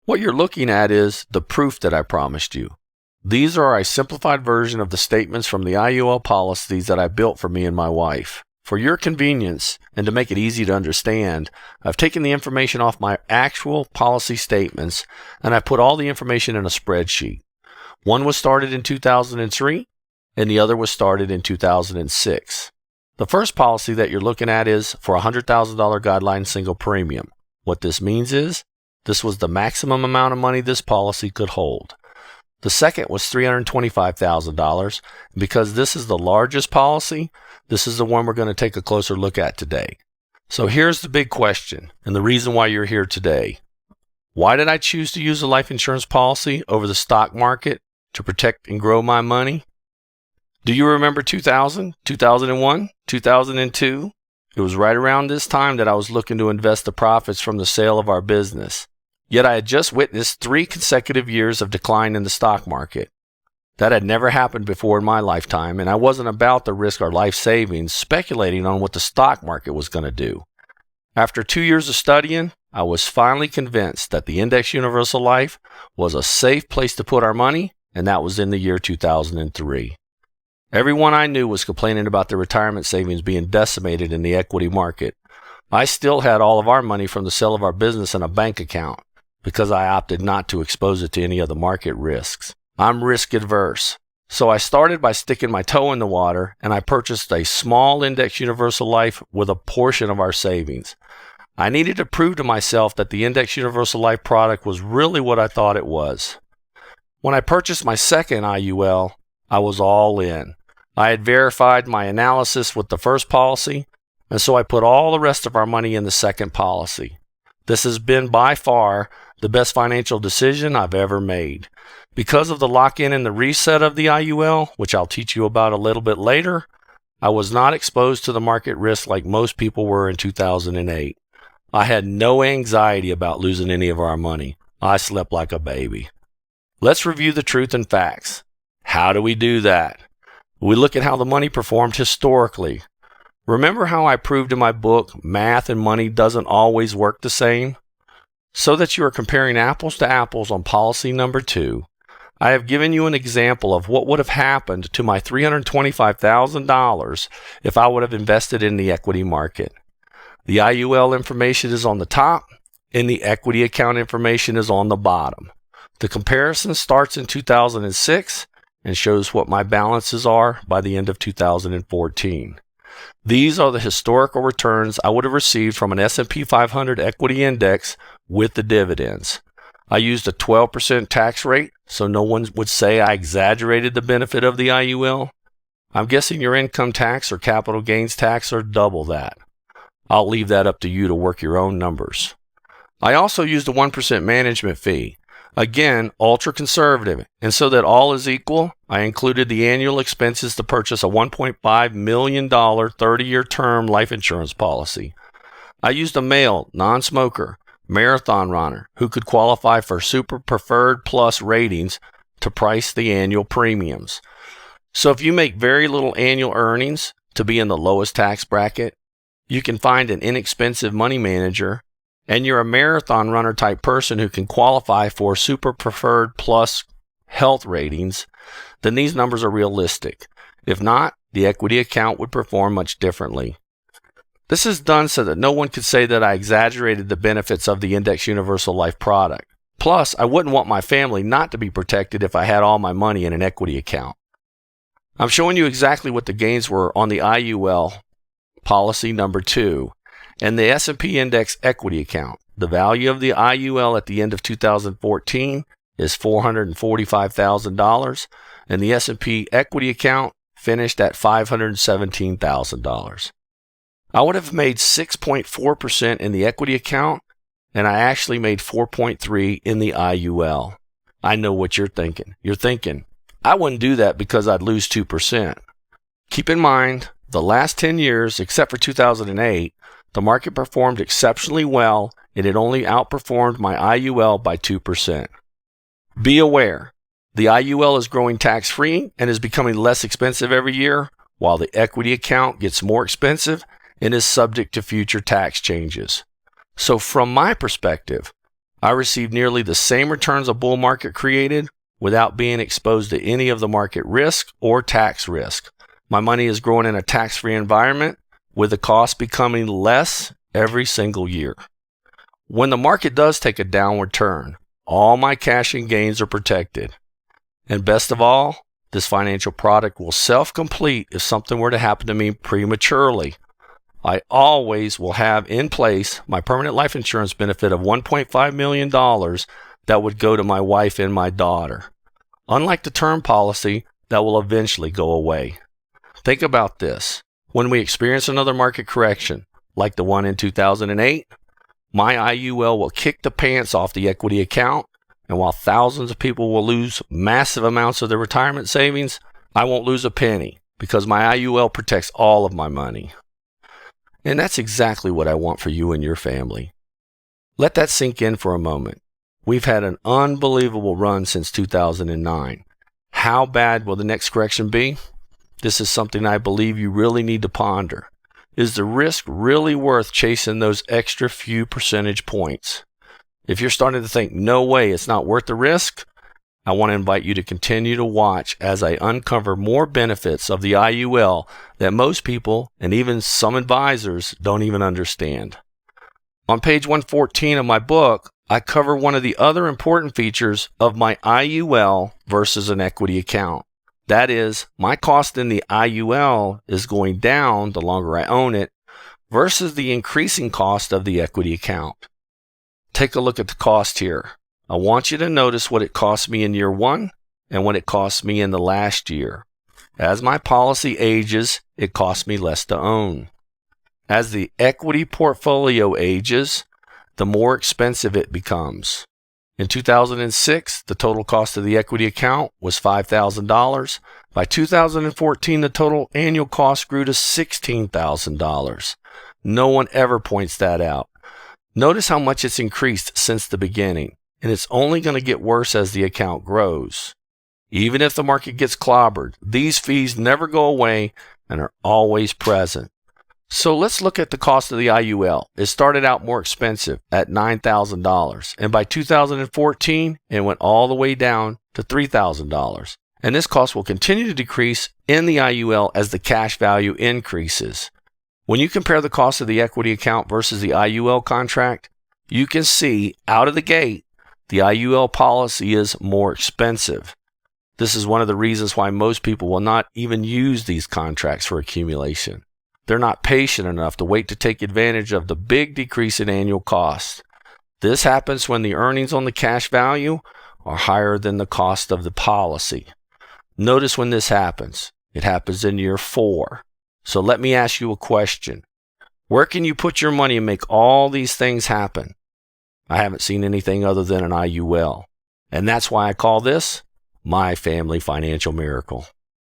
What you're looking at is the proof that I promised you. These are a simplified version of the statements from the IUL policies that I built for me and my wife. For your convenience and to make it easy to understand, I've taken the information off my actual policy statements and I've put all the information in a spreadsheet. One was started in 2003 and the other was started in 2006. The first policy that you're looking at is for a $100,000 guideline single premium. What this means is this was the maximum amount of money this policy could hold. The second was $325,000. Because this is the largest policy, this is the one we're going to take a closer look at today. So here's the big question and the reason why you're here today. Why did I choose to use a life insurance policy over the stock market to protect and grow my money? Do you remember 2000, 2001, 2002? It was right around this time that I was looking to invest the profits from the sale of our business. Yet I had just witnessed 3 consecutive years of decline in the stock market. That had never happened before in my lifetime, and I wasn't about to risk our life savings speculating on what the stock market was going to do. After 2 years of studying, I was finally convinced that the Index Universal Life was a safe place to put our money, and that was in the year 2003. Everyone I knew was complaining about their retirement savings being decimated in the equity market. I still had all of our money from the sale of our business in a bank account because I opted not to expose it to any of the market risks. I'm risk adverse. So I started by sticking my toe in the water and I purchased a small Index Universal Life with a portion of our savings. I needed to prove to myself that the Index Universal Life product was really what I thought it was. When I purchased my second IUL, I was all in. I had verified my analysis with the first policy, and so I put all the rest of our money in the second policy. This has been by far the best financial decision I've ever made. Because of the lock-in and the reset of the IUL, which I'll teach you about a little bit later, I was not exposed to the market risk like most people were in 2008. I had no anxiety about losing any of our money. I slept like a baby. Let's review the truth and facts. How do we do that? We look at how the money performed historically. Remember how I proved in my book, math and money doesn't always work the same? So that you are comparing apples to apples on policy number 2, I have given you an example of what would have happened to my $325,000 if I would have invested in the equity market. The IUL information is on the top, and the equity account information is on the bottom. The comparison starts in 2006 and shows what my balances are by the end of 2014. These are the historical returns I would have received from an S&P 500 equity index with the dividends. I used a 12% tax rate, so no one would say I exaggerated the benefit of the IUL. I'm guessing your income tax or capital gains tax are double that. I'll leave that up to you to work your own numbers. I also used a 1% management fee. Again, ultra conservative, and so that all is equal, I included the annual expenses to purchase a $1.5 million 30-year term life insurance policy. I used a male, non-smoker, marathon runner who could qualify for Super Preferred Plus ratings to price the annual premiums. So if you make very little annual earnings to be in the lowest tax bracket, you can find an inexpensive money manager, and you're a marathon runner type person who can qualify for Super Preferred Plus health ratings, then these numbers are realistic. If not, the equity account would perform much differently. This is done so that no one could say that I exaggerated the benefits of the Index Universal Life product. Plus, I wouldn't want my family not to be protected if I had all my money in an equity account. I'm showing you exactly what the gains were on the IUL policy number 2 and the S&P Index equity account. The value of the IUL at the end of 2014 is $445,000, and the S&P equity account finished at $517,000. I would have made 6.4% in the equity account, and I actually made 4.3% in the IUL. I know what you're thinking. You're thinking, I wouldn't do that because I'd lose 2%. Keep in mind, the last 10 years, except for 2008, the market performed exceptionally well, and it only outperformed my IUL by 2%. Be aware, the IUL is growing tax-free and is becoming less expensive every year, while the equity account gets more expensive and is subject to future tax changes. So from my perspective, I received nearly the same returns a bull market created without being exposed to any of the market risk or tax risk. My money is growing in a tax-free environment with the cost becoming less every single year. When the market does take a downward turn, all my cash and gains are protected. And best of all, this financial product will self-complete if something were to happen to me prematurely. I always will have in place my permanent life insurance benefit of $1.5 million that would go to my wife and my daughter, unlike the term policy that will eventually go away. Think about this. When we experience another market correction, like the one in 2008, my IUL will kick the pants off the equity account, and while thousands of people will lose massive amounts of their retirement savings, I won't lose a penny because my IUL protects all of my money. And that's exactly what I want for you and your family. Let that sink in for a moment. We've had an unbelievable run since 2009. How bad will the next correction be? This is something I believe you really need to ponder. Is the risk really worth chasing those extra few percentage points? If you're starting to think, no way, it's not worth the risk, I want to invite you to continue to watch as I uncover more benefits of the IUL that most people and even some advisors don't even understand. On page 114 of my book, I cover one of the other important features of my IUL versus an equity account. That is, my cost in the IUL is going down the longer I own it versus the increasing cost of the equity account. Take a look at the cost here. I want you to notice what it cost me in year one and what it cost me in the last year. As my policy ages, it costs me less to own. As the equity portfolio ages, the more expensive it becomes. In 2006, the total cost of the equity account was $5,000. By 2014, the total annual cost grew to $16,000. No one ever points that out. Notice how much it's increased since the beginning, and it's only going to get worse as the account grows. Even if the market gets clobbered, these fees never go away and are always present. So let's look at the cost of the IUL. It started out more expensive at $9,000, and by 2014, it went all the way down to $3,000. And this cost will continue to decrease in the IUL as the cash value increases. When you compare the cost of the equity account versus the IUL contract, you can see out of the gate, the IUL policy is more expensive. This is one of the reasons why most people will not even use these contracts for accumulation. They're not patient enough to wait to take advantage of the big decrease in annual cost. This happens when the earnings on the cash value are higher than the cost of the policy. Notice when this happens. It happens in year 4. So let me ask you a question. Where can you put your money and make all these things happen? I haven't seen anything other than an IUL. And that's why I call this my family financial miracle.